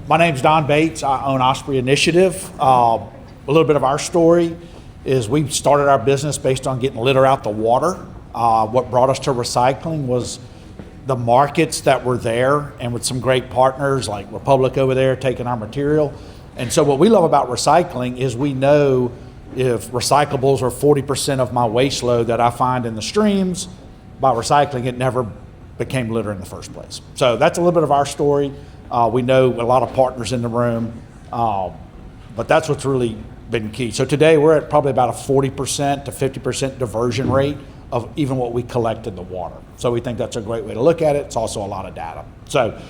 My name's Don Bates. I own Osprey Initiative. A little bit of our story is we started our business based on getting litter out the water. What brought us to recycling was the markets that were there, and with some great partners like Republic over there taking our material. And so what we love about recycling is we know if recyclables are 40% of my waste load that I find in the streams, by recycling it never became litter in the first place. So that's a little bit of our story. We know a lot of partners in the room, but that's what's really been key. So today we're at probably about a 40% to 50% diversion rate of even what we collect in the water. So we think that's a great way to look at it. It's also a lot of data. So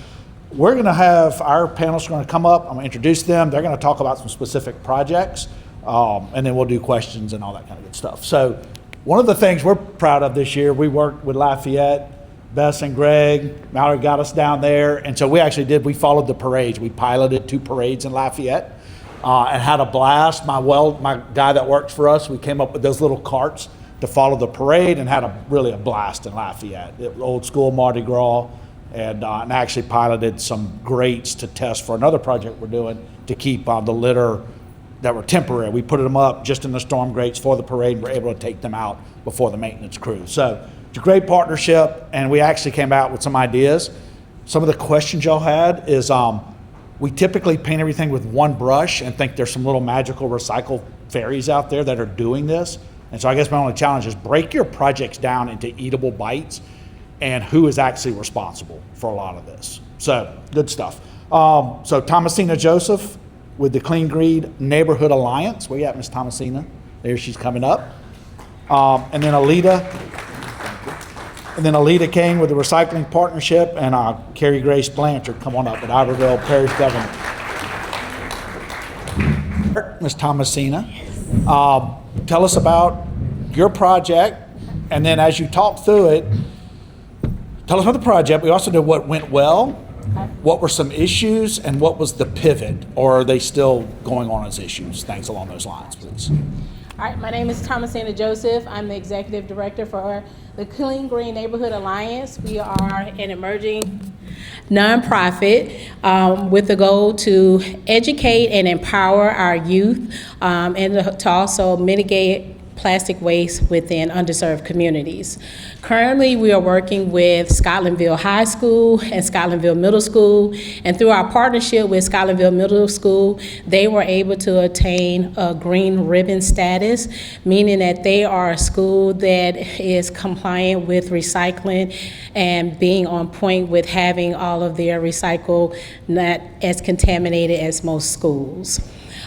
we're gonna have our panelists gonna come up. I'm gonna introduce them. They're gonna talk about some specific projects, and then we'll do questions and all that kind of good stuff. So one of the things we're proud of this year, we worked with Lafayette, Bess and Greg, Mallory got us down there, and so we followed the parades. We piloted 2 parades in Lafayette and had a blast. My guy that works for us, we came up with those little carts to follow the parade and had really a blast in Lafayette. Old school Mardi Gras, and actually piloted some grates to test for another project we're doing to keep the litter that were temporary. We put them up just in the storm grates for the parade, and we're able to take them out before the maintenance crew. So it's a great partnership, and we actually came out with some ideas. Some of the questions y'all had is we typically paint everything with one brush and think there's some little magical recycle fairies out there that are doing this. And so I guess my only challenge is break your projects down into eatable bites and who is actually responsible for a lot of this. So good stuff. So Thomasina Joseph with the Clean Green Neighborhood Alliance. Where you at, Miss Thomasina? There she's coming up. And then Alita King with the Recycling Partnership, and Carrie Grace Blanchard, come on up, at Iberville Parish Government. Ms. Thomasina, tell us about your project, and then as you talk through it, tell us about the project. We also know what went well, what were some issues, and what was the pivot, or are they still going on as issues? Things along those lines, please. All right, my name is Thomasina Joseph. I'm the Executive Director for the Clean Green Neighborhood Alliance. We are an emerging nonprofit with the goal to educate and empower our youth and to also mitigate plastic waste within underserved communities. Currently, we are working with Scotlandville High School and Scotlandville Middle School, and through our partnership with Scotlandville Middle School, they were able to attain a green ribbon status, meaning that they are a school that is compliant with recycling and being on point with having all of their recycle not as contaminated as most schools.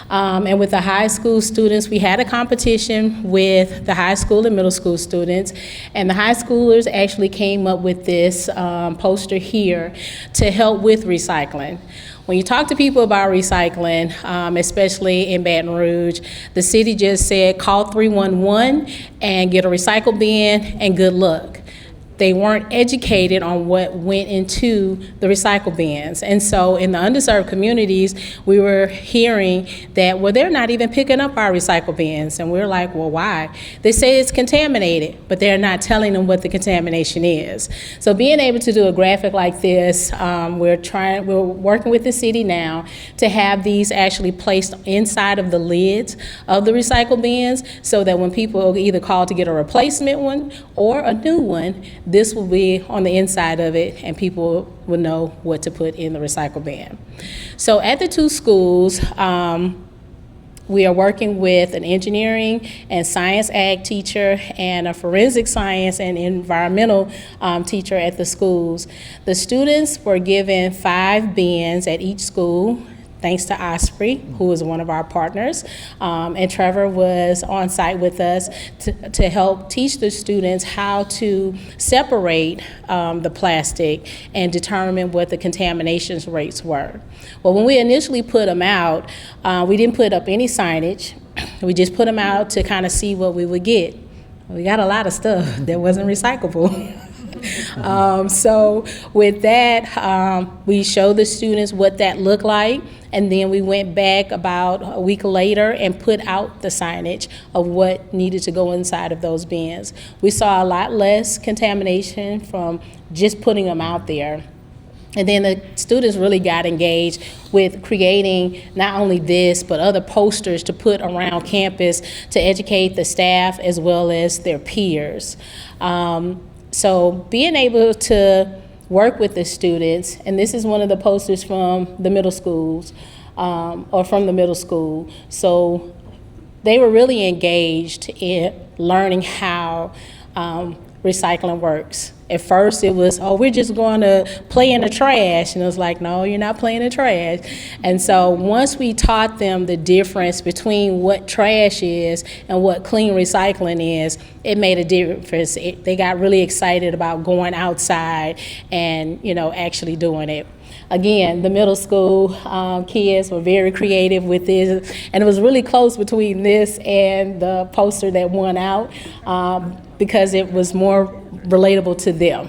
And with the high school students, we had a competition with the high school and middle school students, and the high schoolers actually came up with this poster here to help with recycling. When you talk to people about recycling, especially in Baton Rouge, the city just said call 311 and get a recycle bin and good luck. They weren't educated on what went into the recycle bins. And so in the underserved communities, we were hearing that, well, they're not even picking up our recycle bins. And we're like, well, why? They say it's contaminated, but they're not telling them what the contamination is. So being able to do a graphic like this, we're working with the city now to have these actually placed inside of the lids of the recycle bins so that when people either call to get a replacement one or a new one, this will be on the inside of it, and people will know what to put in the recycle bin. So at the 2 schools, we are working with an engineering and science ag teacher and a forensic science and environmental teacher at the schools. The students were given 5 bins at each school, thanks to Osprey, who is one of our partners. And Trevor was on site with us to help teach the students how to separate the plastic and determine what the contamination rates were. Well, when we initially put them out, we didn't put up any signage. We just put them out to kind of see what we would get. We got a lot of stuff that wasn't recyclable. So with that, we showed the students what that looked like, and then we went back about a week later and put out the signage of what needed to go inside of those bins. We saw a lot less contamination from just putting them out there. And then the students really got engaged with creating not only this, but other posters to put around campus to educate the staff as well as their peers. So being able to work with the students, and this is one of the posters from the middle schools, or from the middle school. So they were really engaged in learning how recycling works. At first it was, oh, we're just going to play in the trash. And it was like, no, you're not playing in the trash. And so once we taught them the difference between what trash is and what clean recycling is, it made a difference. They got really excited about going outside and, actually doing it. Again, the middle school kids were very creative with this, and it was really close between this and the poster that won out because it was more relatable to them.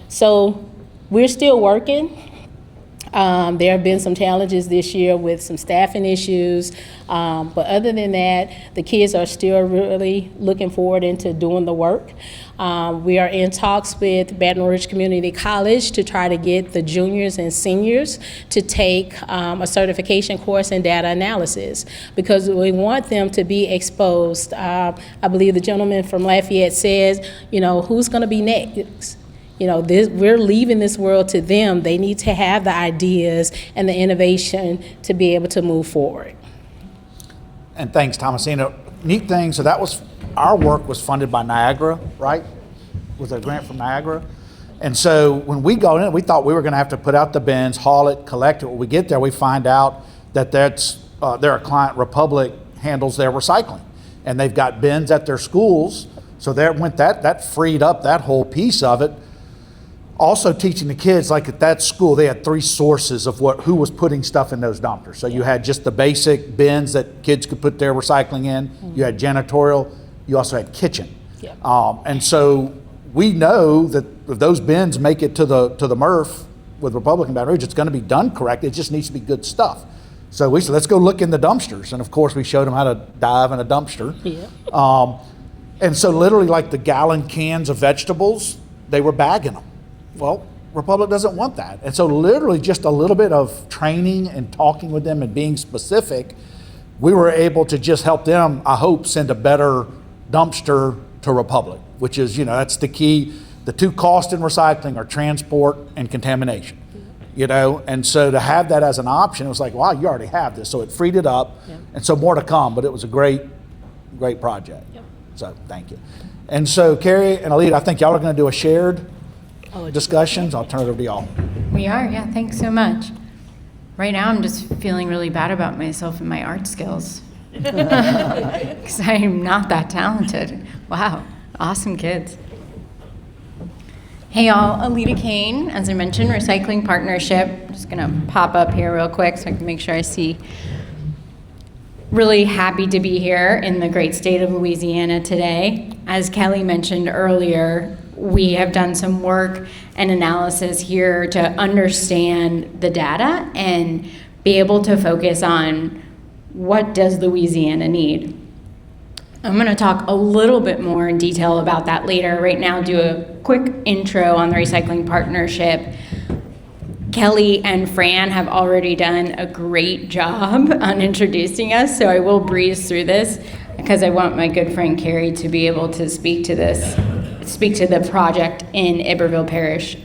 So we're still working. There have been some challenges this year with some staffing issues, but other than that, the kids are still really looking forward into doing the work. We are in talks with Baton Rouge Community College to try to get the juniors and seniors to take a certification course in data analysis because we want them to be exposed. I believe the gentleman from Lafayette says, who's going to be next? We're leaving this world to them. They need to have the ideas and the innovation to be able to move forward. And thanks, Thomasina. Neat thing, so our work was funded by Niagara, right? Was a grant from Niagara. And so when we go in, we thought we were gonna have to put out the bins, haul it, collect it. When we get there, we find out that their client, Republic, handles their recycling. And they've got bins at their schools, so that freed up that whole piece of it. Also teaching the kids, like at that school, they had 3 sources of who was putting stuff in those dumpsters. So you had just the basic bins that kids could put their recycling in. You had janitorial. You also had kitchen. Yep. And so we know that if those bins make it to the MRF with Republican Baton Rouge, it's going to be done correctly. It just needs to be good stuff. So we said, let's go look in the dumpsters. And of course, we showed them how to dive in a dumpster. Yeah. And so literally like the gallon cans of vegetables, they were bagging them. Well, Republic doesn't want that. And so literally just a little bit of training and talking with them and being specific, we were able to just help them, I hope, send a better dumpster to Republic, which is, that's the key. The 2 costs in recycling are transport and contamination, and so to have that as an option, it was like, wow, you already have this. So it freed it up. Yep. And so more to come, but it was a great project. Yep. So thank you. And so Carrie and Alita, I think y'all are going to do a shared discussions. I'll turn it over to y'all. We are, yeah, thanks so much. Right now, I'm just feeling really bad about myself and my art skills. Because I am not that talented. Wow, awesome kids. Hey y'all, Alita Kane, as I mentioned, Recycling Partnership. I'm just gonna pop up here real quick so I can make sure I see. Really happy to be here in the great state of Louisiana today. As Kelly mentioned earlier, we have done some work and analysis here to understand the data and be able to focus on what does Louisiana need. I'm going to talk a little bit more in detail about that later. Right now, do a quick intro on the Recycling Partnership. Kelly and Fran have already done a great job on introducing us, so I will breeze through this because I want my good friend Carrie to be able to speak to the project in Iberville Parish,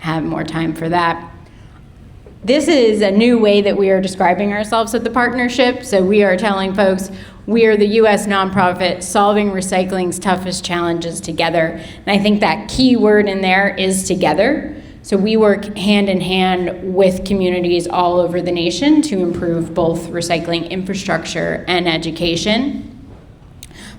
have more time for that. This is a new way that we are describing ourselves at the partnership. So we are telling folks we are the U.S. nonprofit solving recycling's toughest challenges together. And I think that key word in there is together. So we work hand in hand with communities all over the nation to improve both recycling infrastructure and education.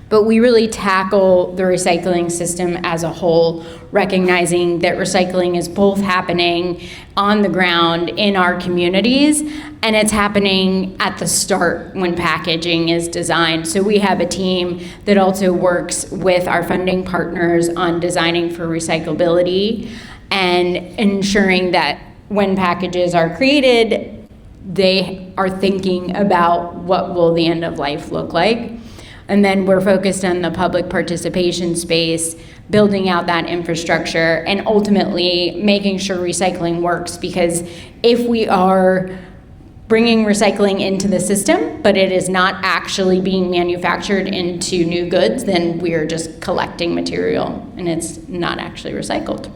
But we really tackle the recycling system as a whole, recognizing that recycling is both happening on the ground in our communities, and it's happening at the start when packaging is designed. So we have a team that also works with our funding partners on designing for recyclability and ensuring that when packages are created, they are thinking about what will the end of life look like. And then we're focused on the public participation space, building out that infrastructure, and ultimately making sure recycling works. Because if we are bringing recycling into the system, but it is not actually being manufactured into new goods, then we are just collecting material and it's not actually recycled.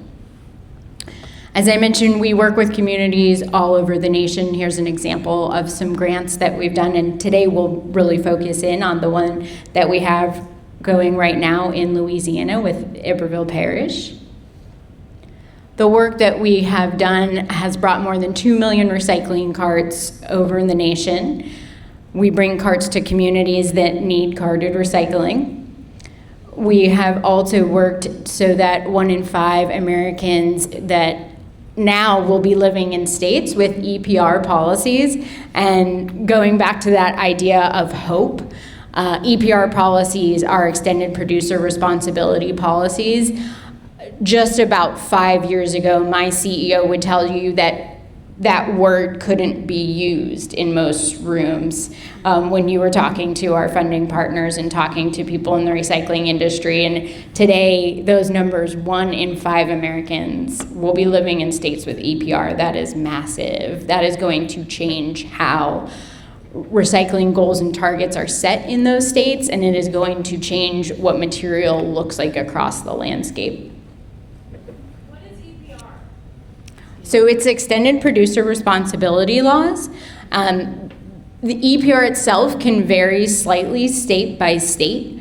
As I mentioned, we work with communities all over the nation. Here's an example of some grants that we've done, and today we'll really focus in on the one that we have going right now in Louisiana with Iberville Parish. The work that we have done has brought more than 2 million recycling carts over in the nation. We bring carts to communities that need carted recycling. We have also worked so that 1 in 5 Americans that now will be living in states with EPR policies. And going back to that idea of hope, EPR policies are extended producer responsibility policies. Just about 5 years ago, my CEO would tell you that that word couldn't be used in most rooms when you were talking to our funding partners and talking to people in the recycling industry. And today, those numbers, 1 in 5 Americans will be living in states with EPR. That is massive. That is going to change how recycling goals and targets are set in those states, and it is going to change what material looks like across the landscape. So it's extended producer responsibility laws. The EPR itself can vary slightly state by state.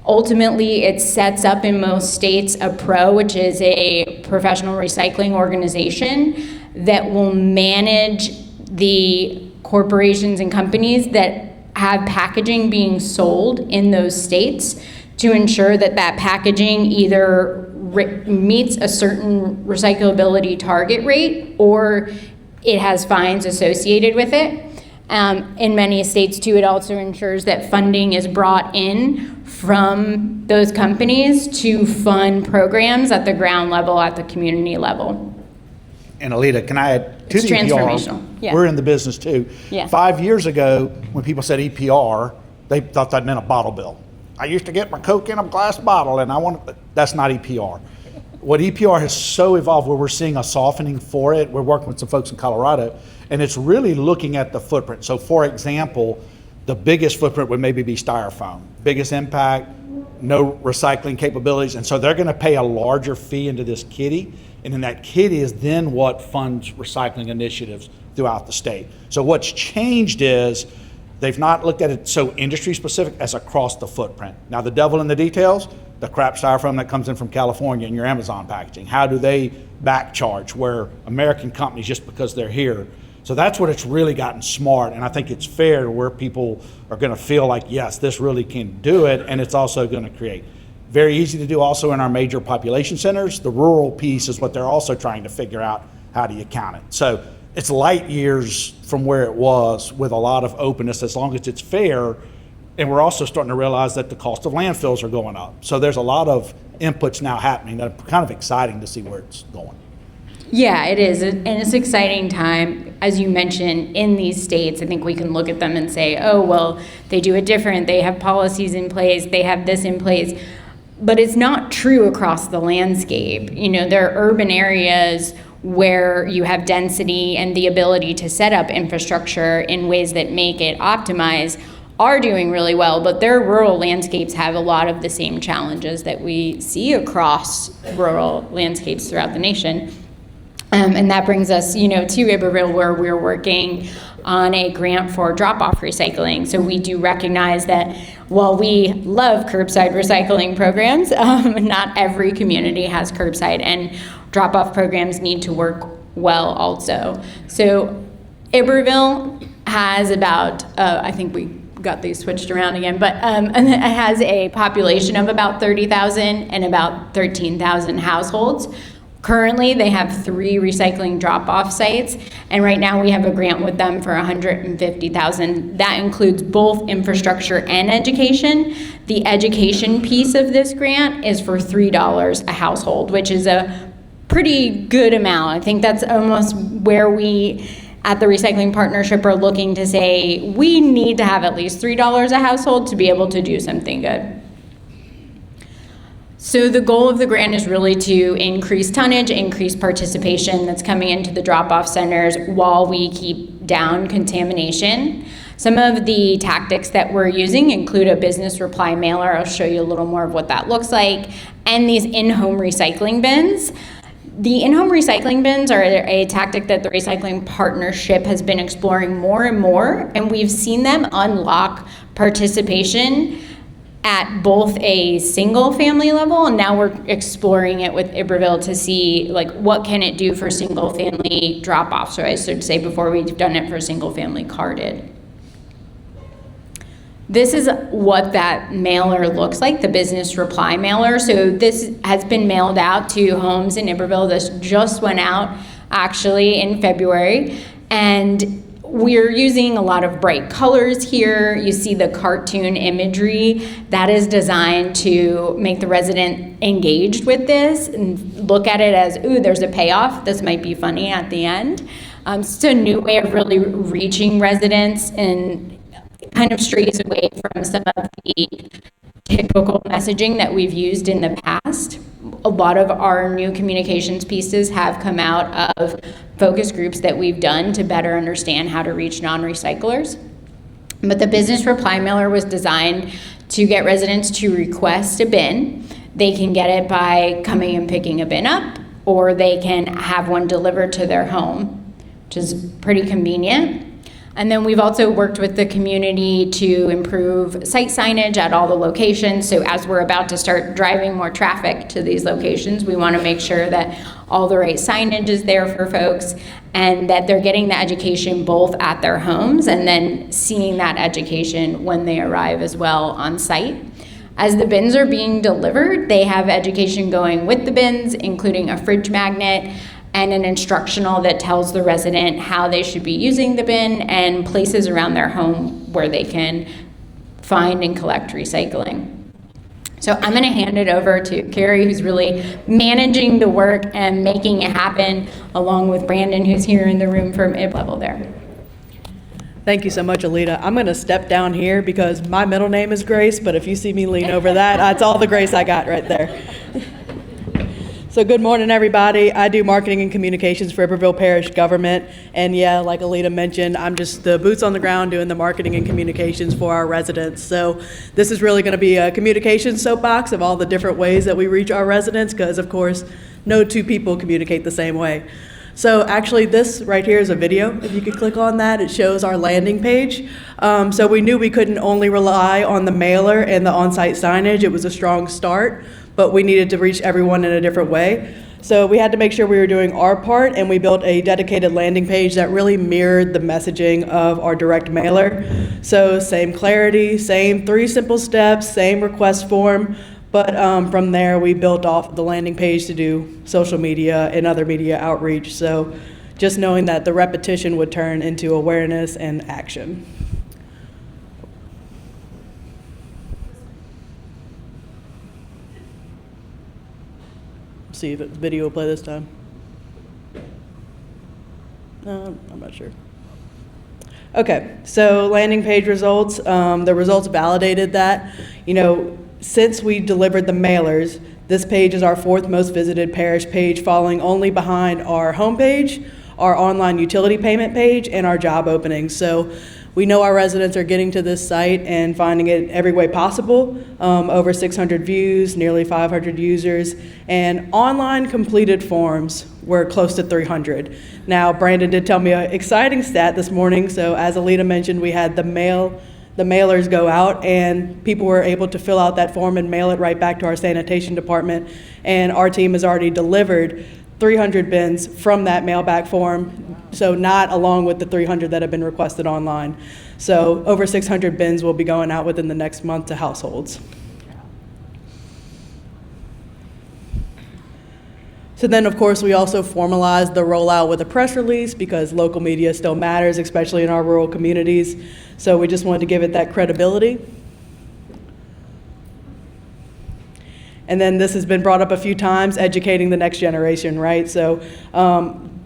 Ultimately, it sets up in most states a PRO, which is a professional recycling organization that will manage the corporations and companies that have packaging being sold in those states to ensure that that packaging either meets a certain recyclability target rate or it has fines associated with it. In many states too, it also ensures that funding is brought in from those companies to fund programs at the ground level, at the community level. And Alita, can I add to It's the EPR? transformational. Yeah. We're in the business too. Yeah. 5 years ago, when people said EPR, they thought that meant a bottle bill. I used to get my Coke in a glass bottle, and that's not EPR. What EPR has so evolved, where we're seeing a softening for it. We're working with some folks in Colorado, and it's really looking at the footprint. So, for example, the biggest footprint would maybe be styrofoam. Biggest impact, no recycling capabilities, and so they're going to pay a larger fee into this kitty, and then that kitty is then what funds recycling initiatives throughout the state. So what's changed is they've not looked at it so industry specific as across the footprint. Now the devil in the details, the crap styrofoam that comes in from California in your Amazon packaging. How do they back charge where American companies, just because they're here? So that's what it's really gotten smart, and I think it's fair to where people are gonna feel like, yes, this really can do it, and it's also gonna create. Very easy to do also in our major population centers. The rural piece is what they're also trying to figure out, how do you count it? So it's light years from where it was, with a lot of openness as long as it's fair. And we're also starting to realize that the cost of landfills are going up. So there's a lot of inputs now happening that are kind of exciting to see where it's going. Yeah, it is, and it's an exciting time. As you mentioned, in these states, I think we can look at them and say, oh, well, they do it different. They have policies in place. They have this in place. But it's not true across the landscape. You know, there are urban areas where you have density and the ability to set up infrastructure in ways that make it optimize are doing really well, but their rural landscapes have a lot of the same challenges that we see across rural landscapes throughout the nation. And that brings us, to Iberville, where we're working on a grant for drop-off recycling. So we do recognize that while we love curbside recycling programs, not every community has curbside, and drop-off programs need to work well also. So Iberville has about, I think we got these switched around again, but it has a population of about 30,000 and about 13,000 households. Currently, they have 3 recycling drop-off sites, and right now we have a grant with them for $150,000. That includes both infrastructure and education. The education piece of this grant is for $3 a household, which is a pretty good amount. I think that's almost where we at the Recycling Partnership are looking to say we need to have at least $3 a household to be able to do something good. So the goal of the grant is really to increase tonnage, increase participation that's coming into the drop-off centers while we keep down contamination. Some of the tactics that we're using include a business reply mailer. I'll show you a little more of what that looks like, and these in-home recycling bins. The in-home recycling bins are a tactic that the Recycling Partnership has been exploring more and more, and we've seen them unlock participation at both a single family level, and now we're exploring it with Iberville to see like what can it do for single family drop-off. So I should say before we've done it for single family carded. This is what that mailer looks like, the business reply mailer. So this has been mailed out to homes in Iberville. This just went out actually in February. And we're using a lot of bright colors here. You see the cartoon imagery that is designed to make the resident engaged with this and look at it as, ooh, there's a payoff. This might be funny at the end. It's a new way of really reaching residents and kind of strays away from some of the typical messaging that we've used in the past. A lot of our new communications pieces have come out of focus groups that we've done to better understand how to reach non-recyclers. But the business reply mailer was designed to get residents to request a bin. They can get it by coming and picking a bin up, or they can have one delivered to their home, which is pretty convenient. And then we've also worked with the community to improve site signage at all the locations. So as we're about to start driving more traffic to these locations, we want to make sure that all the right signage is there for folks and that they're getting the education both at their homes and then seeing that education when they arrive as well on site. As the bins are being delivered, they have education going with the bins, including a fridge magnet and an instructional that tells the resident how they should be using the bin and places around their home where they can find and collect recycling. So I'm going to hand it over to Carrie, who's really managing the work and making it happen, along with Brandon, who's here in the room from mid-level there. Thank you so much, Alita. I'm going to step down here because my middle name is Grace, but if you see me lean over that, that's all the grace I got right there. So good morning, everybody. I do marketing and communications for Iberville Parish government. And yeah, like Alita mentioned, I'm just the boots on the ground doing the marketing and communications for our residents. So this is really going to be a communication soapbox of all the different ways that we reach our residents, because of course, no two people communicate the same way. So actually this right here is a video. If you could click on that, it shows our landing page. So we knew we couldn't only rely on the mailer and the on-site signage. It was a strong start, but we needed to reach everyone in a different way. So we had to make sure we were doing our part, and we built a dedicated landing page that really mirrored the messaging of our direct mailer. So same clarity, same 3 simple steps, same request form, but from there we built off the landing page to do social media and other media outreach. So just knowing that the repetition would turn into awareness and action. See if the video will play this time. I'm not sure. Okay, so landing page results. The results validated that, since we delivered the mailers, this page is our 4th most visited parish page, following only behind our homepage, our online utility payment page, and our job openings. So we know our residents are getting to this site and finding it every way possible. Over 600 views, nearly 500 users, and online completed forms were close to 300. Now, Brandon did tell me an exciting stat this morning. So as Alita mentioned, we had the mailers go out, and people were able to fill out that form and mail it right back to our sanitation department. And our team has already delivered 300 bins from that mailback form, so not along with the 300 that have been requested online. So over 600 bins will be going out within the next month to households. So then, of course, we also formalized the rollout with a press release, because local media still matters, especially in our rural communities. So we just wanted to give it that credibility. And then this has been brought up a few times, educating the next generation, right? So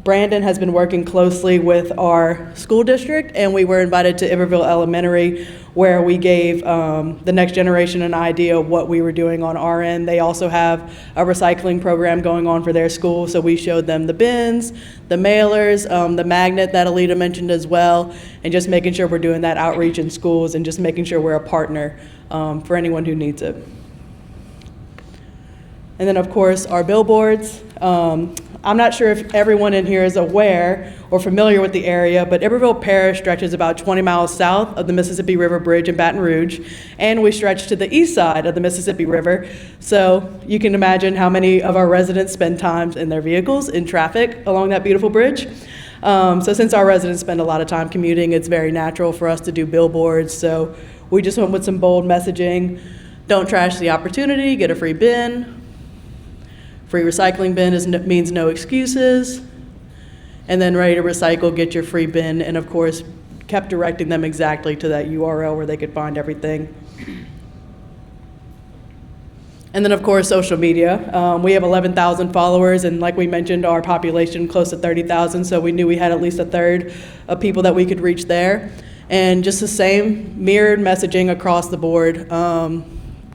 Brandon has been working closely with our school district, and we were invited to Iberville Elementary, where we gave the next generation an idea of what we were doing on our end. They also have a recycling program going on for their school, so we showed them the bins, the mailers, the magnet that Alita mentioned as well, and just making sure we're doing that outreach in schools and just making sure we're a partner for anyone who needs it. And then, of course, our billboards. I'm not sure if everyone in here is aware or familiar with the area, but Iberville Parish stretches about 20 miles south of the Mississippi River Bridge in Baton Rouge, and we stretch to the east side of the Mississippi River. So you can imagine how many of our residents spend time in their vehicles in traffic along that beautiful bridge. So since our residents spend a lot of time commuting, it's very natural for us to do billboards. So we just went with some bold messaging. Don't trash the opportunity, get a free bin. Free recycling bin means no excuses. And then ready to recycle, get your free bin. And of course, kept directing them exactly to that URL where they could find everything. And then of course, social media. We have 11,000 followers, and like we mentioned, our population close to 30,000, so we knew we had at least a third of people that we could reach there. And just the same mirrored messaging across the board.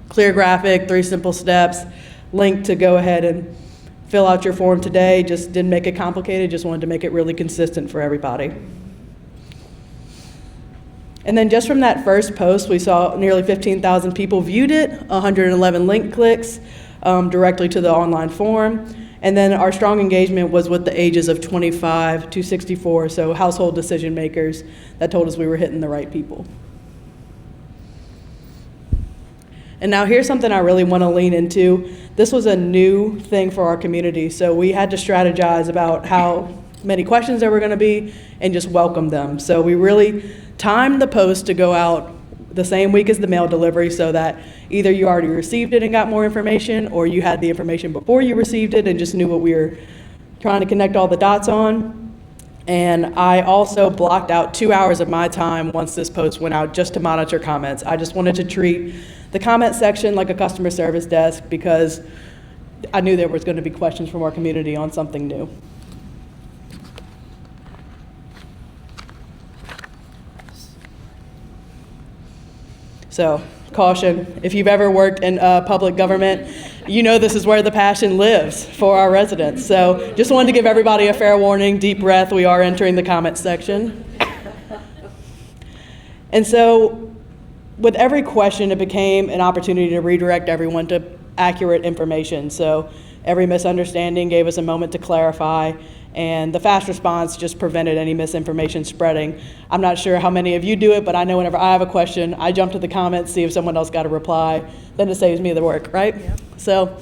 Clear graphic, 3 simple steps, link to go ahead and fill out your form today. Just didn't make it complicated, just wanted to make it really consistent for everybody. And then just from that first post, we saw nearly 15,000 people viewed it, 111 link clicks directly to the online form. And then our strong engagement was with the ages of 25 to 64, so household decision makers that told us we were hitting the right people. And now here's something I really want to lean into. This was a new thing for our community, so we had to strategize about how many questions there were going to be and just welcome them. So we really timed the post to go out the same week as the mail delivery, so that either you already received it and got more information, or you had the information before you received it and just knew what we were trying to connect all the dots on. And I also blocked out 2 hours of my time once this post went out just to monitor comments. I just wanted to treat the comment section like a customer service desk, because I knew there was going to be questions from our community on something new. So, caution, if you've ever worked in public government, you know this is where the passion lives for our residents. So, just wanted to give everybody a fair warning, deep breath, we are entering the comment section. And so, with every question, it became an opportunity to redirect everyone to accurate information. So every misunderstanding gave us a moment to clarify, and the fast response just prevented any misinformation spreading. I'm not sure how many of you do it, but I know whenever I have a question, I jump to the comments, see if someone else got a reply, then it saves me the work, right? Yep. So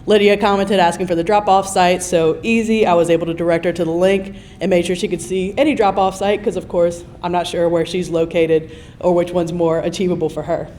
Lydia commented asking for the drop-off site, so easy. I was able to direct her to the link and made sure she could see any drop-off site, because of course, I'm not sure where she's located or which one's more achievable for her.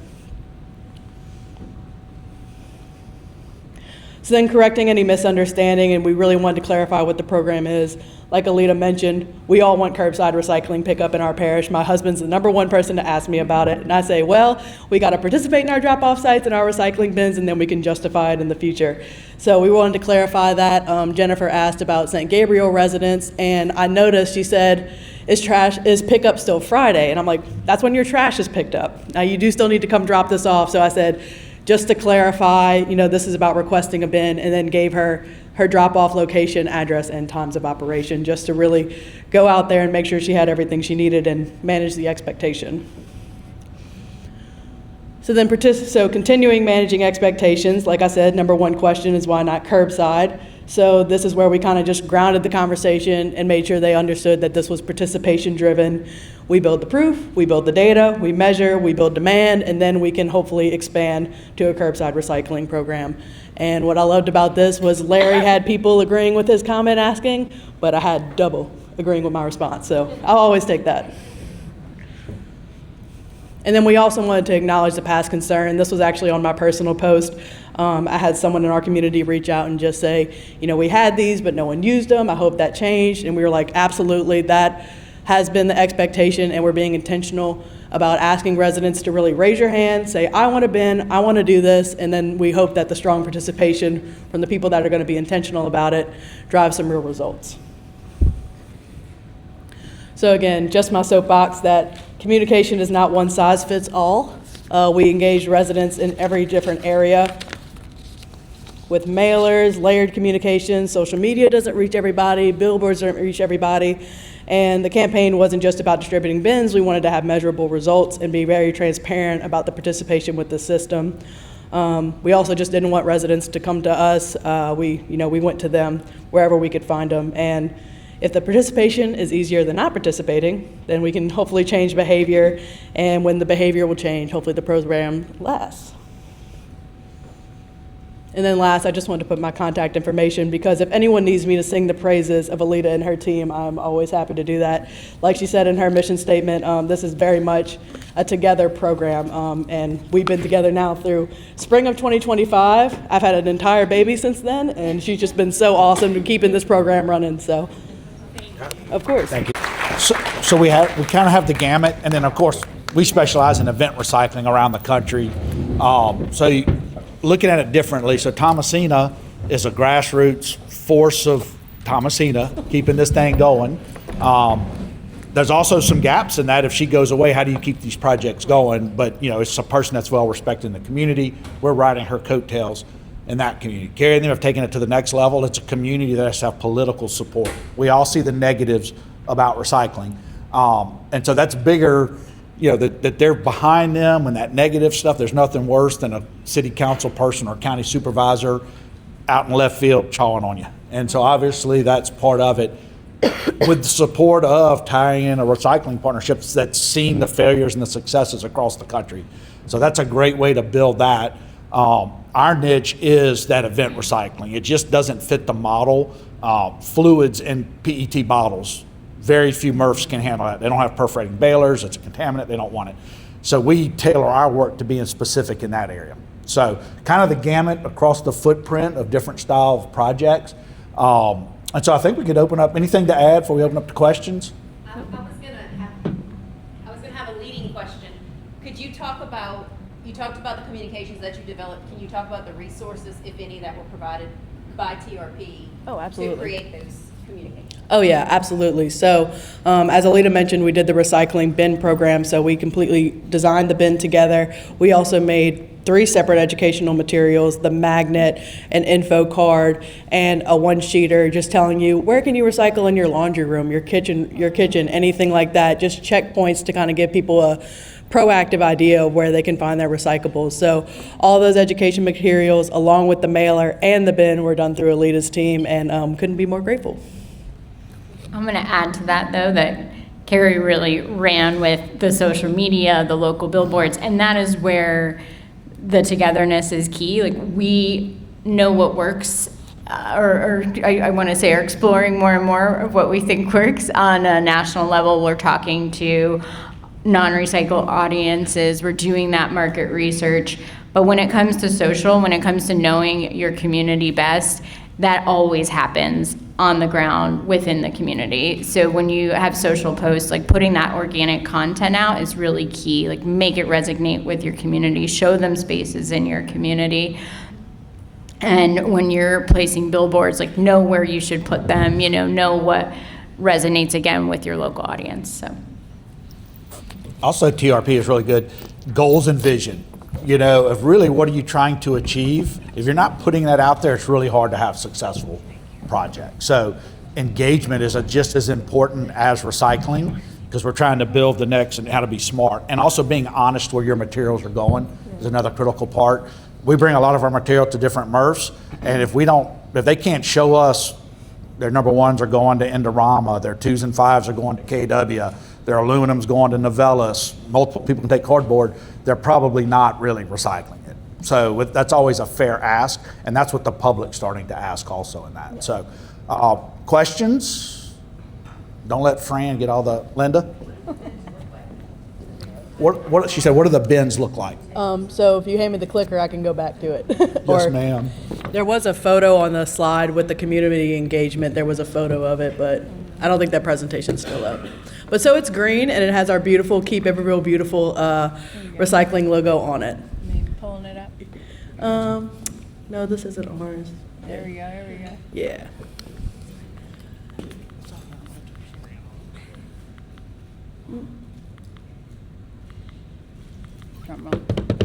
So then correcting any misunderstanding, and we really wanted to clarify what the program is. Like Alita mentioned, we all want curbside recycling pickup in our parish. My husband's the #1 person to ask me about it. And I say, well, we got to participate in our drop-off sites and our recycling bins, and then we can justify it in the future. So we wanted to clarify that. Jennifer asked about St. Gabriel residents, and I noticed she said, is pickup still Friday? And I'm like, that's when your trash is picked up. Now you do still need to come drop this off. So I said, just to clarify, this is about requesting a bin, and then gave her drop-off location, address, and times of operation, just to really go out there and make sure she had everything she needed and manage the expectation. So continuing managing expectations, like I said, #1 question is why not curbside? So this is where we kind of just grounded the conversation and made sure they understood that this was participation driven. We build the proof, we build the data, we measure, we build demand, and then we can hopefully expand to a curbside recycling program. And what I loved about this was Larry had people agreeing with his comment asking, but I had double agreeing with my response. So I'll always take that. And then we also wanted to acknowledge the past concern. This was actually on my personal post. I had someone in our community reach out and just say, we had these, but no one used them. I hope that changed. And we were like, absolutely, that has been the expectation, and we're being intentional about asking residents to really raise your hand, say, I want a bin, I want to do this, and then we hope that the strong participation from the people that are going to be intentional about it drives some real results. So again, just my soapbox that communication is not one size fits all. We engage residents in every different area with mailers, layered communications. Social media doesn't reach everybody, billboards don't reach everybody. And the campaign wasn't just about distributing bins. We wanted to have measurable results and be very transparent about the participation with the system. We also just didn't want residents to come to us. We went to them wherever we could find them. And if the participation is easier than not participating, then we can hopefully change behavior. And when the behavior will change, hopefully the program lasts. And then last, I just wanted to put my contact information because if anyone needs me to sing the praises of Alita and her team, I'm always happy to do that. Like she said in her mission statement, this is very much a together program, and we've been together now through spring of 2025. I've had an entire baby since then, and she's just been so awesome to keeping this program running, so, of course. Thank you. So we kind of have the gamut, and then of course we specialize in event recycling around the country. Looking at it differently, so Thomasina is a grassroots force of Thomasina, keeping this thing going. There's also some gaps in that. If she goes away, how do you keep these projects going? But it's a person that's well respected in the community. We're riding her coattails in that community. Carrie and them have taken it to the next level. It's a community that has to have political support. We all see the negatives about recycling. And so that's bigger, that they're behind them and that negative stuff. There's nothing worse than a city council person or county supervisor out in left field chawing on you. And so obviously that's part of it with the support of tying in a recycling partnership that's seen the failures and the successes across the country. So that's a great way to build that. Our niche is that event recycling. It just doesn't fit the model. Fluids in PET bottles, very few MRFs can handle that. They don't have perforating balers. It's a contaminant. They don't want it. So we tailor our work to being specific in that area. So kind of the gamut across the footprint of different style of projects. And so I think we could open up. Anything to add before we open up to questions? I was gonna have a leading question. Could you talk about, you talked about the communications that you developed. Can you talk about the resources, if any, that were provided by TRP to create those communications? Oh yeah, absolutely. So as Alita mentioned, we did the recycling bin program, so we completely designed the bin together. We also made 3 separate educational materials, the magnet, an info card, and a one-sheeter just telling you where can you recycle in your laundry room, your kitchen, anything like that, just checkpoints to kind of give people a proactive idea of where they can find their recyclables. So all those education materials along with the mailer and the bin were done through Alita's team, and couldn't be more grateful. I'm going to add to that, though, that Carrie really ran with the social media, the local billboards, and that is where the togetherness is key. Like, we know what works, I want to say are exploring more and more of what we think works on a national level. We're talking to non-recycle audiences. We're doing that market research. But when it comes to social, when it comes to knowing your community best, that always happens on the ground within the community. So when you have social posts, like putting that organic content out is really key. Like, make it resonate with your community, show them spaces in your community. And when you're placing billboards, like, know where you should put them, know what resonates again with your local audience. So Also, TRP is really good. Goals and vision. Of really what are you trying to achieve? If you're not putting that out there, it's really hard to have successful projects. So engagement is just as important as recycling, because we're trying to build the next and how to be smart. And also being honest where your materials are going is another critical part. We bring a lot of our material to different MRFs, and if they can't show us their number 1s are going to Indorama, their 2s and 5s are going to KW, their aluminum's going to Novellis, multiple people can take cardboard, they're probably not really recycling it. So that's always a fair ask, and that's what the public's starting to ask also in that. So questions? Don't let Fran get all the, Linda? What she said, what do the bins look like? So if you hand me the clicker, I can go back to it. Yes, ma'am. There was a photo on the slide with the community engagement. There was a photo of it, but I don't think that presentation's still up. But so it's green, and it has our beautiful Keep Everville Beautiful recycling logo on it. Maybe pulling it up. No, this isn't ours. There we go. Yeah. Drum roll.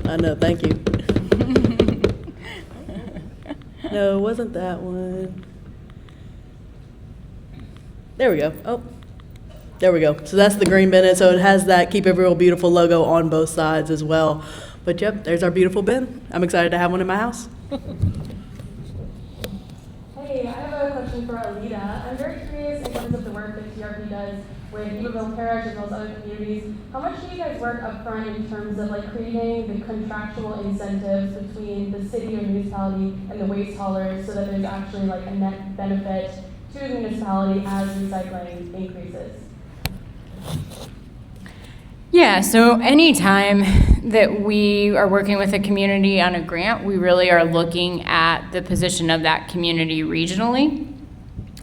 I know, thank you. No, it wasn't that one. There we go. Oh, there we go. So that's the green bin, so it has that Keep It Real Beautiful logo on both sides as well. But yep, there's our beautiful bin. I'm excited to have one in my house. Hey, I have a question for Alita. I'm very curious in terms of the work that TRP does with Evansville Parish as well as other communities. How much do you guys work upfront in terms of like creating the contractual incentives between the city or municipality and the waste haulers so that there's actually like a net benefit to the municipality as recycling increases? Yeah, so anytime that we are working with a community on a grant, we really are looking at the position of that community regionally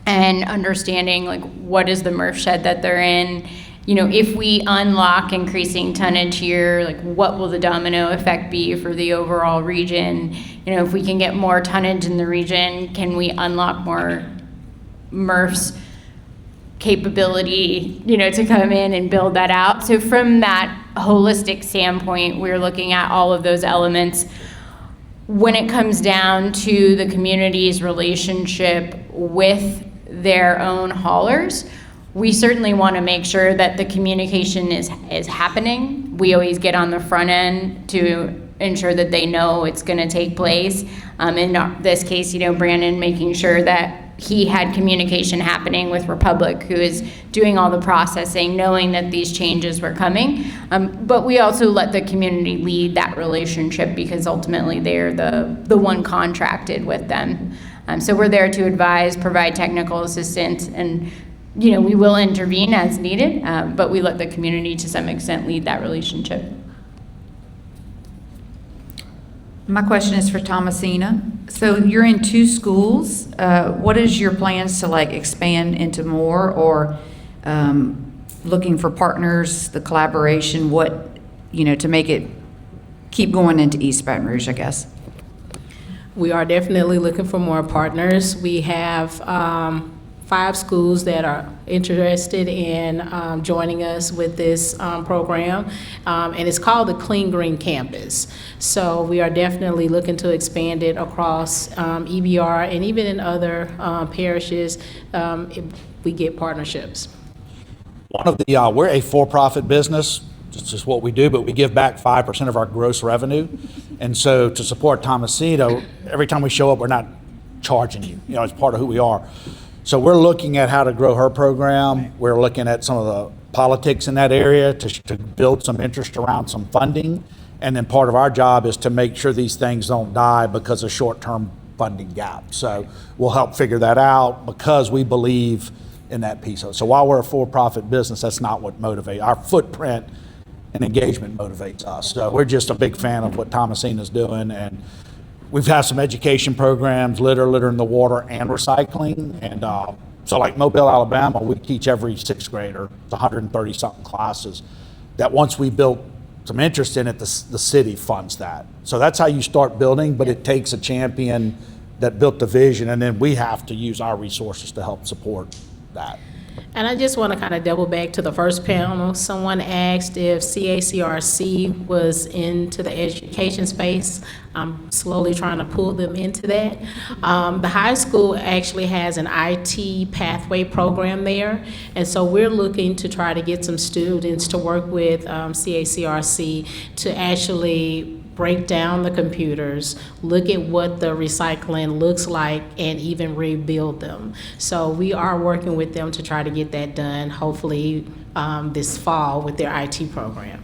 and understanding like what is the MRF shed that they're in. You know, if we unlock increasing tonnage here, like what will the domino effect be for the overall region? You know, if we can get more tonnage in the region, can we unlock more MRFs capability, you know, to come in and build that out. So from that holistic standpoint, we're looking at all of those elements. When it comes down to the community's relationship with their own haulers, we certainly want to make sure that the communication is happening. We always get on the front end to ensure that they know it's going to take place. In this case, you know, Brandon making sure that he had communication happening with Republic, who is doing all the processing, knowing that these changes were coming. But we also let the community lead that relationship because ultimately they're the one contracted with them. So we're there to advise, provide technical assistance, and you know, we will intervene as needed, but we let the community to some extent lead that relationship. My question is for Thomasina. So you're in 2 schools. What is your plans to like expand into more, or looking for partners, the collaboration, what, you know, to make it keep going into East Baton Rouge, I guess? We are definitely looking for more partners. We have 5 schools that are interested in joining us with this program, and it's called the Clean Green Campus. So we are definitely looking to expand it across EBR and even in other parishes if we get partnerships. One of the, we're a for-profit business. It's just what we do, but we give back 5% of our gross revenue. And so to support Thomasina, every time we show up, we're not charging you. You know, it's part of who we are. So we're looking at how to grow her program. We're looking at some of the politics in that area to build some interest around some funding. And then part of our job is to make sure these things don't die because of short-term funding gaps. So we'll help figure that out because we believe in that piece of it. So while we're a for-profit business, that's not what motivates. Our footprint and engagement motivates us. So we're just a big fan of what Thomasina's doing, and we've had some education programs, litter in the water, and recycling. And so like Mobile, Alabama, we teach every 6th grader, it's 130-something classes, that once we built some interest in it, the city funds that. So that's how you start building, but it takes a champion that built the vision, and then we have to use our resources to help support that. And I just want to kind of double back to the first panel. Someone asked if CACRC was into the education space. I'm slowly trying to pull them into that. The high school actually has an IT pathway program there. And so we're looking to try to get some students to work with CACRC to actually break down the computers, look at what the recycling looks like, and even rebuild them. So we are working with them to try to get that done, hopefully this fall with their IT program.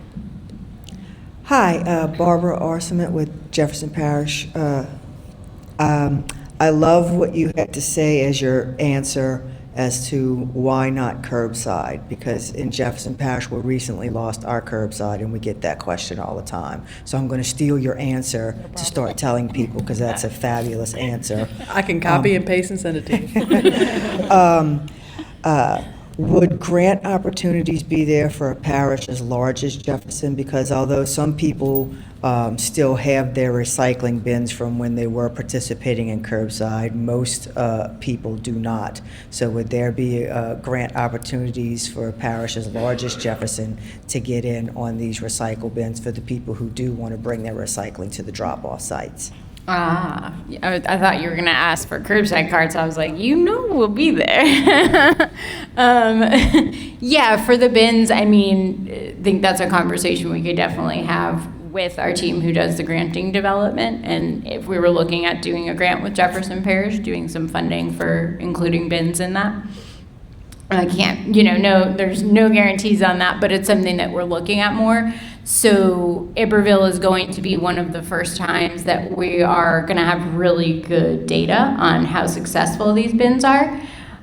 Hi, Barbara Arsemet with Jefferson Parish. I love what you had to say as your answer as to why not curbside, because in Jefferson Parish, we recently lost our curbside, and we get that question all the time. So I'm going to steal your answer to start telling people, because that's a fabulous answer. I can copy and paste and send it to you. Would grant opportunities be there for a parish as large as Jefferson? Because although some people still have their recycling bins from when they were participating in curbside, most people do not. So would there be grant opportunities for a parish as large as Jefferson to get in on these recycle bins for the people who do want to bring their recycling to the drop-off sites? I thought you were gonna ask for curbside carts. I was like, we'll be there. Yeah, for the bins, I think that's a conversation we could definitely have with our team who does the granting development. And if we were looking at doing a grant with Jefferson Parish, doing some funding for including bins in that. I can't, no, there's no guarantees on that, but it's something that we're looking at more. So Iberville is going to be one of the first times that we are going to have really good data on how successful these bins are.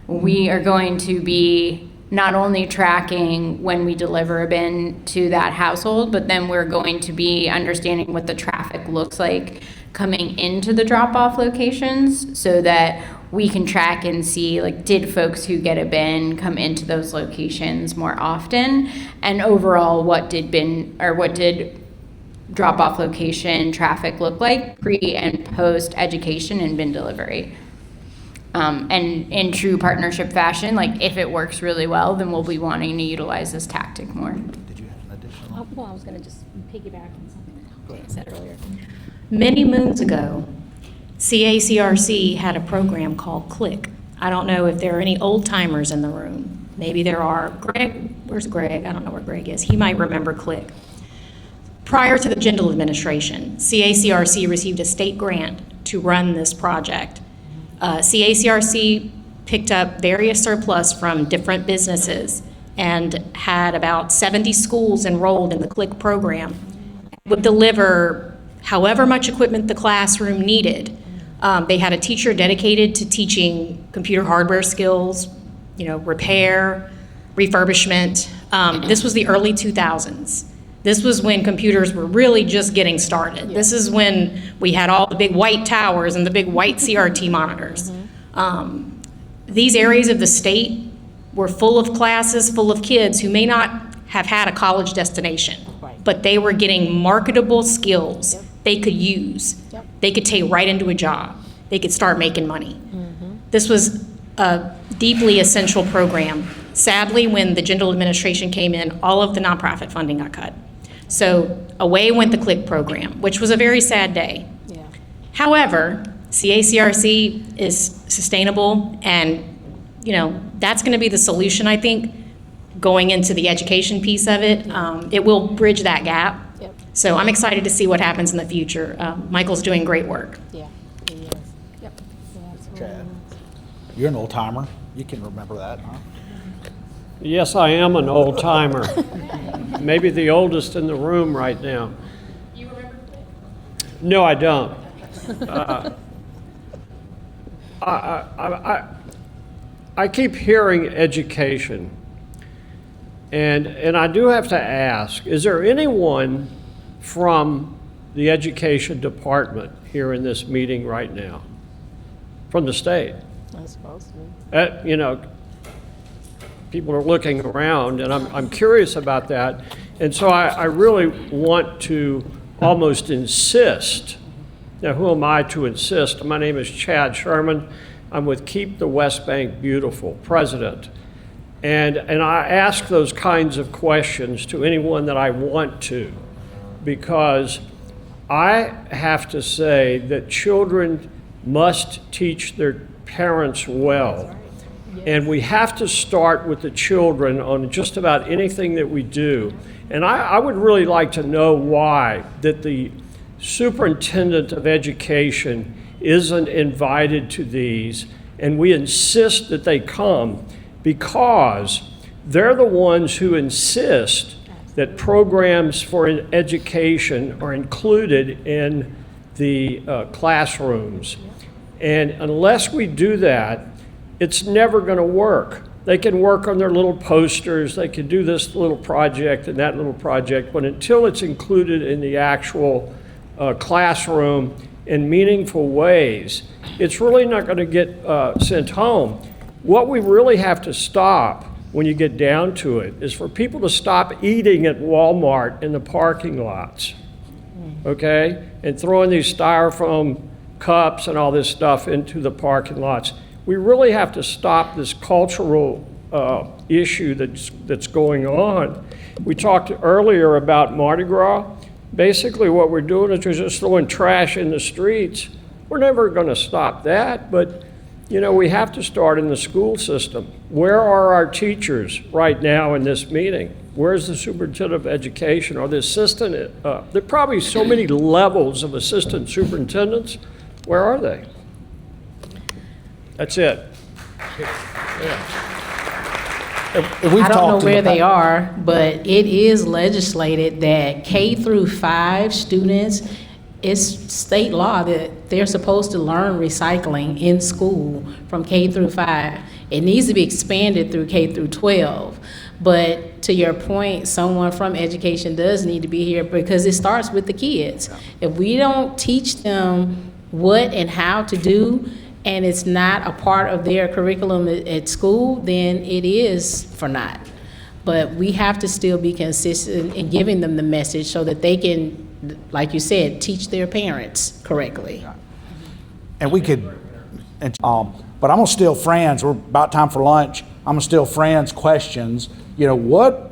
We are going to be not only tracking when we deliver a bin to that household, but then we're going to be understanding what the traffic looks like coming into the drop-off locations so that we can track and see, did folks who get a bin come into those locations more often? And overall, what did drop-off location traffic look like pre and post education and bin delivery? And in true partnership fashion, if it works really well, then we'll be wanting to utilize this tactic more. Did you have an additional? Well, I was going to just piggyback on something that I said earlier. Many moons ago, CACRC had a program called CLICK. I don't know if there are any old timers in the room. Maybe there are. Greg, where's Greg? I don't know where Greg is. He might remember CLICK. Prior to the Jindal administration, CACRC received a state grant to run this project. CACRC picked up various surplus from different businesses and had about 70 schools enrolled in the CLICK program. Would deliver however much equipment the classroom needed. They had a teacher dedicated to teaching computer hardware skills, repair, refurbishment. This was the early 2000s. This was when computers were really just getting started. This is when we had all the big white towers and the big white CRT monitors. These areas of the state were full of classes, full of kids who may not have had a college destination, but they were getting marketable skills they could use. They could take right into a job. They could start making money. This was a deeply essential program. Sadly, when the Jindal administration came in, all of the nonprofit funding got cut. So away went the CLICK program, which was a very sad day. However, CACRC is sustainable, and that's going to be the solution, I think, going into the education piece of it. It will bridge that gap. So I'm excited to see what happens in the future. Michael's doing great work. Yeah, he is. Yep. Chad, you're an old timer. You can remember that, huh? Yes, I am an old timer. Maybe the oldest in the room right now. You remember? No, I don't. I keep hearing education, and I do have to ask: is there anyone from the education department here in this meeting right now, from the state? I'm supposed to be. People are looking around, and I'm curious about that. And so I really want to almost insist. Now, who am I to insist? My name is Chad Sherman. I'm with Keep the West Bank Beautiful, president. And I ask those kinds of questions to anyone that I want to, because I have to say that children must teach their parents well. And we have to start with the children on just about anything that we do. And I would really like to know why that the superintendent of education isn't invited to these, and we insist that they come, because they're the ones who insist that programs for education are included in the classrooms. And unless we do that, it's never going to work. They can work on their little posters, they can do this little project and that little project, but until it's included in the actual classroom in meaningful ways, it's really not going to get sent home. What we really have to stop when you get down to it, is for people to stop eating at Walmart in the parking lots, okay? And throwing these styrofoam cups and all this stuff into the parking lots. We really have to stop this cultural issue that's going on. We talked earlier about Mardi Gras. Basically what we're doing is we're just throwing trash in the streets. We're never going to stop that, but you know, we have to start in the school system. Where are our teachers right now in this meeting? Where's the superintendent of education or the assistant? There are probably so many levels of assistant superintendents. Where are they? That's it. I don't know where they are, but it is legislated that K through 5 students, it's state law that they're supposed to learn recycling in school from K through 5. It needs to be expanded through K through 12. But to your point, someone from education does need to be here because it starts with the kids. If we don't teach them what and how to do, and it's not a part of their curriculum at school, then it is for naught. But we have to still be consistent in giving them the message so that they can, like you said, teach their parents correctly. And we could, but I'm gonna steal Fran's, we're about time for lunch. I'm gonna steal Fran's questions. You know,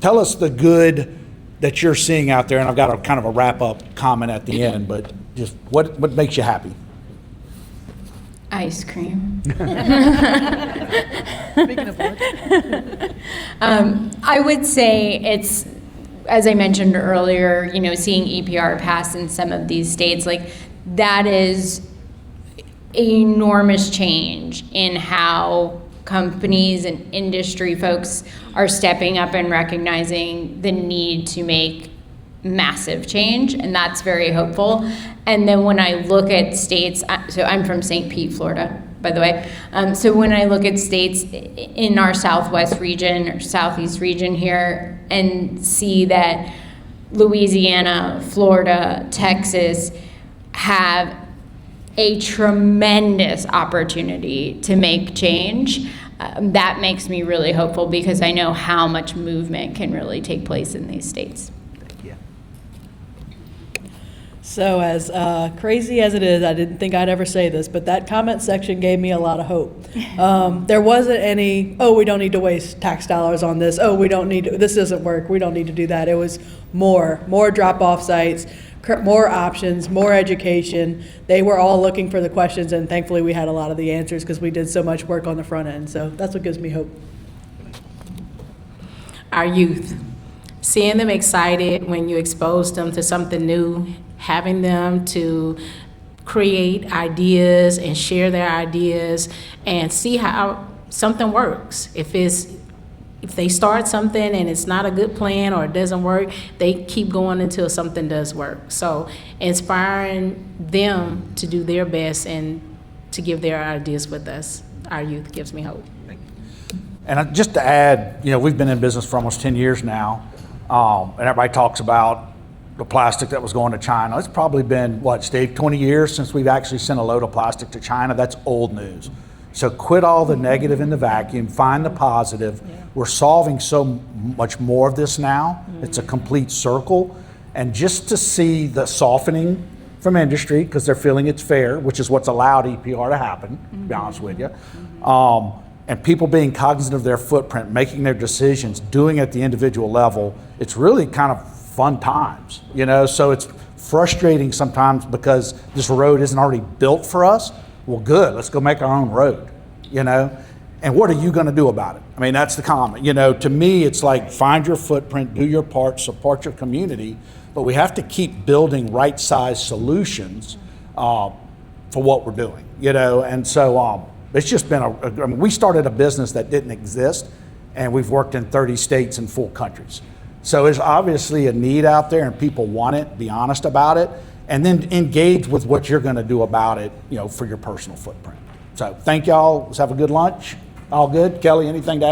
tell us the good that you're seeing out there, and I've got a kind of a wrap-up comment at the end, but just what makes you happy? Ice cream. Speaking of which. I would say it's, as I mentioned earlier, you know, seeing EPR pass in some of these states, like that is enormous change in how companies and industry folks are stepping up and recognizing the need to make massive change, and that's very hopeful. And then when I look at states, so I'm from St. Pete, Florida, by the way. So when I look at states in our southwest region or southeast region here and see that Louisiana, Florida, Texas have a tremendous opportunity to make change, that makes me really hopeful because I know how much movement can really take place in these states. So as crazy as it is, I didn't think I'd ever say this, but that comment section gave me a lot of hope. There wasn't any, oh, we don't need to waste tax dollars on this. Oh, we don't need to, this doesn't work. We don't need to do that. It was more drop-off sites, more options, more education. They were all looking for the questions, and thankfully we had a lot of the answers because we did so much work on the front end. So that's what gives me hope. Our youth, seeing them excited when you expose them to something new, having them to create ideas and share their ideas and see how something works. If they start something and it's not a good plan or it doesn't work, they keep going until something does work. So inspiring them to do their best and to give their ideas with us, our youth, gives me hope. And just to add, you know, we've been in business for almost 10 years now, and everybody talks about the plastic that was going to China. It's probably been, what, Steve, 20 years since we've actually sent a load of plastic to China. That's old news. So quit all the negative in the vacuum, find the positive. Yeah. We're solving so much more of this now. Mm-hmm. It's a complete circle. And just to see the softening from industry, because they're feeling it's fair, which is what's allowed EPR to happen, to be honest with you. Mm-hmm. And people being cognizant of their footprint, making their decisions, doing it at the individual level, it's really kind of fun times, you know? So it's frustrating sometimes because this road isn't already built for us. Well, good, let's go make our own road, you know? And what are you gonna do about it? I mean, that's the comment. You know, to me, it's like find your footprint, do your part, support your community, but we have to keep building right-sized solutions for what we're doing, you know? And so it's just been I mean, we started a business that didn't exist, and we've worked in 30 states and 4 countries. So there's obviously a need out there and people want it, be honest about it, and then engage with what you're gonna do about it, you know, for your personal footprint. So thank y'all, let's have a good lunch. All good? Kelly, anything to add?